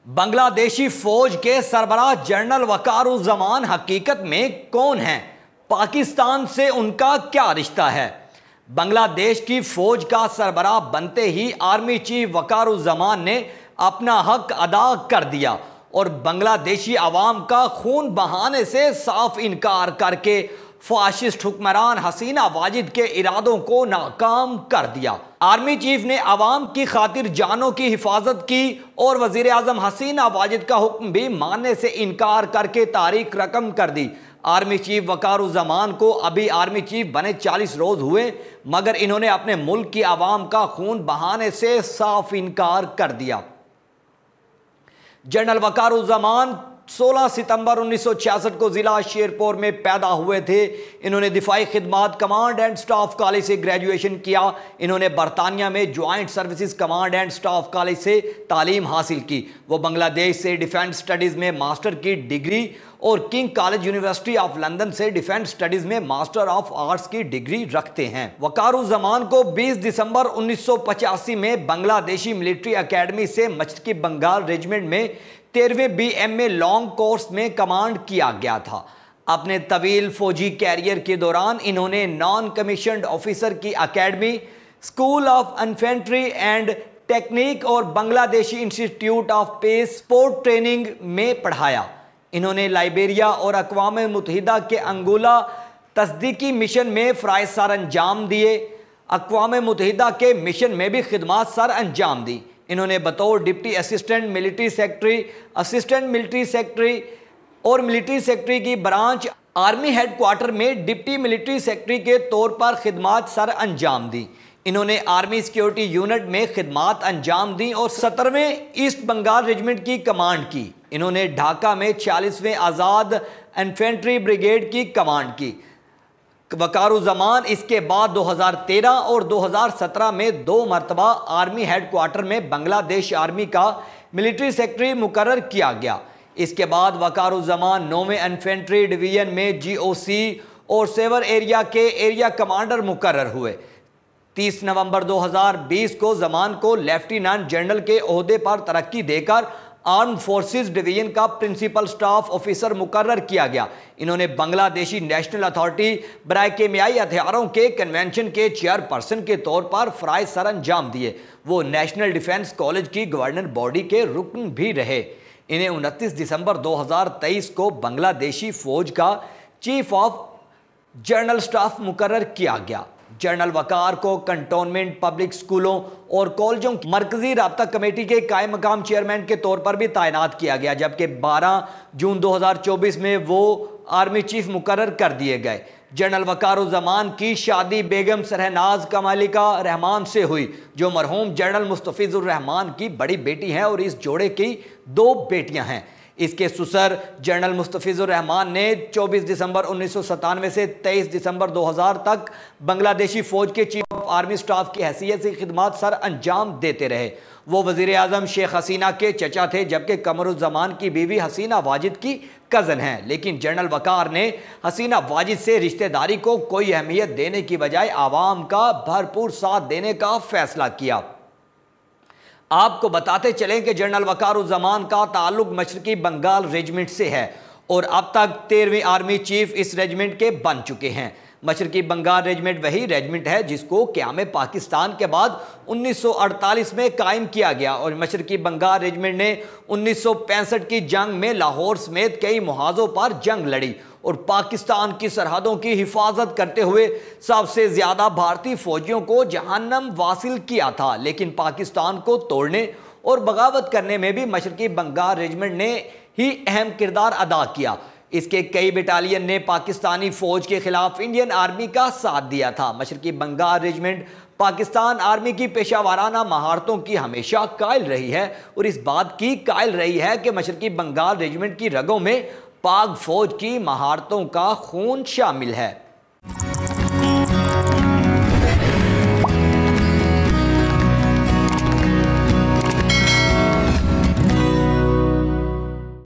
بنگلہ دیشی فوج کے سربراہ جنرل وقاروزمان حقیقت میں کون ہیں؟ پاکستان سے ان کا کیا رشتہ ہے؟ بنگلہ دیش کی فوج کا سربراہ بنتے ہی آرمی چیف وقاروزمان نے اپنا حق ادا کر دیا اور بنگلہ دیشی عوام کا خون بہانے سے صاف انکار کر کے فاشسٹ حکمران حسینہ واجد کے ارادوں کو ناکام کر دیا۔ آرمی چیف نے عوام کی خاطر جانوں کی حفاظت کی اور وزیر اعظم حسینہ واجد کا حکم بھی ماننے سے انکار کر کے تاریخ رقم کر دی۔ آرمی چیف وقاروزمان کو ابھی آرمی چیف بنے 40 روز ہوئے، مگر انہوں نے اپنے ملک کی عوام کا خون بہانے سے صاف انکار کر دیا۔ جنرل وقاروزمان 16 ستمبر 1966 کو ضلع شیرپور میں پیدا ہوئے تھے۔ انہوں نے دفاعی خدمات کمانڈ اینڈ سٹاف کالج سے گریجویشن کیا۔ انہوں نے برطانیہ میں joint services command and staff college سے تعلیم حاصل کی۔ وہ بنگلہ دیش سے ڈیفنس سٹڈیز میں ماسٹر کی ڈگری اور king college university of London سے ڈیفنس سٹڈیز میں ماسٹر آف آرٹس کی ڈگری رکھتے ہیں۔ وقاروزمان کو 20 دسمبر 1985 میں بنگلہ دیشی ملٹری اکیڈمی سے مشرقی بنگال ریجمنٹ میں 13ویں BMA لانگ کورس میں کمانڈ کیا گیا تھا۔ اپنے طویل فوجی کیریئر کے دوران انہوں نے نان کمیشنڈ آفیسر کی academy, school of infantry and technique اور بنگلہ دیشی institute of peace support training میں پڑھایا۔ انہوں نے لائبیریا اور اقوام متحدہ کے انگولا تصدیقی مشن میں فرائض سر انجام دیے۔ اقوام متحدہ کے مشن میں بھی خدمات سر انجام دی۔ انہوں نے بطور deputy assistant military secretary, assistant military secretary اور ملٹری سیکرٹری کی برانچ آرمی ہیڈ کوارٹر میں ڈپٹی ملٹری سیکرٹری کے طور پر خدمات سر انجام دی۔ انہوں نے آرمی سیکیورٹی یونٹ میں خدمات انجام دی اور 17ویں ایسٹ بنگال ریجمنٹ کی کمانڈ کی۔ انہوں نے ڈھاکہ میں 40ویں آزاد انفینٹری بریگیڈ کی کمانڈ کی۔ وقاروزمان اس کے بعد 2013 اور 2017 میں 2 مرتبہ آرمی ہیڈ کوارٹر میں بنگلہ دیش آرمی کا ملٹری سیکرٹری مقرر کیا گیا۔ اس کے بعد وقاروزمان 9ویں انفینٹری ڈویژن میں GOC اور سیور ایریا کے ایریا کمانڈر مقرر ہوئے۔ 30 نومبر 2020 کو زمان کو لیفٹیننٹ جنرل کے عہدے پر ترقی دے کر آرم فورسز ڈویژن کا پرنسپل سٹاف آفیسر مقرر کیا گیا۔ انہوں نے بنگلہ دیشی نیشنل اتھارٹی برائے کیمیائی ہتھیاروں کے کنونشن کے چیئرپرسن کے طور پر فرائض سر انجام دیے۔ وہ نیشنل ڈیفنس کالج کی گورننگ باڈی کے رکن بھی رہے۔ انہیں 29 دسمبر 2023 کو بنگلہ دیشی فوج کا چیف آف جنرل سٹاف مقرر کیا گیا۔ جنرل وقار کو کنٹونمنٹ پبلک سکولوں اور کالجوں کی مرکزی رابطہ کمیٹی کے قائم مقام چیئرمین کے طور پر بھی تعینات کیا گیا، جبکہ 12 جون 2024 میں وہ آرمی چیف مقرر کر دیے گئے۔ جنرل وقاروزمان کی شادی بیگم سرہناز کمالکا رحمان سے ہوئی، جو مرحوم جنرل مستفیض الرحمان کی بڑی بیٹی ہیں اور اس جوڑے کی 2 بیٹیاں ہیں۔ اس کے سسر جنرل مستفیض الرحمان نے 24 دسمبر 1997 سے 23 دسمبر 2000 تک بنگلہ دیشی فوج کے چیف آف آرمی سٹاف کی حیثیت سے خدمات سر انجام دیتے رہے۔ وہ وزیر اعظم شیخ حسینہ کے چچا تھے، جبکہ قمرالزمان کی بیوی حسینہ واجد کی کزن ہیں، لیکن جنرل وقار نے حسینہ واجد سے رشتہ داری کو کوئی اہمیت دینے کی بجائے عوام کا بھرپور ساتھ دینے کا فیصلہ کیا۔ آپ کو بتاتے چلیں کہ جنرل وقاروزمان کا تعلق مشرقی بنگال ریجمنٹ سے ہے اور اب تک 13ویں آرمی چیف اس ریجمنٹ کے بن چکے ہیں۔ مشرقی بنگال ریجمنٹ وہی ریجمنٹ ہے جس کو قیام پاکستان کے بعد 1948 میں قائم کیا گیا اور مشرقی بنگال ریجمنٹ نے 1965 کی جنگ میں لاہور سمیت کئی محاذوں پر جنگ لڑی اور پاکستان کی سرحدوں کی حفاظت کرتے ہوئے سب سے زیادہ بھارتی فوجیوں کو جہنم واصل کیا تھا، لیکن پاکستان کو توڑنے اور بغاوت کرنے میں بھی مشرقی بنگال ریجمنٹ نے ہی اہم کردار ادا کیا۔ اس کے کئی بٹالین نے پاکستانی فوج کے خلاف انڈین آرمی کا ساتھ دیا تھا۔ مشرقی بنگال ریجمنٹ پاکستان آرمی کی پیشہ ورانہ مہارتوں کی ہمیشہ قائل رہی ہے اور اس بات کی قائل رہی ہے کہ مشرقی بنگال ریجمنٹ کی رگوں میں پاک فوج کی مہارتوں کا خون شامل ہے۔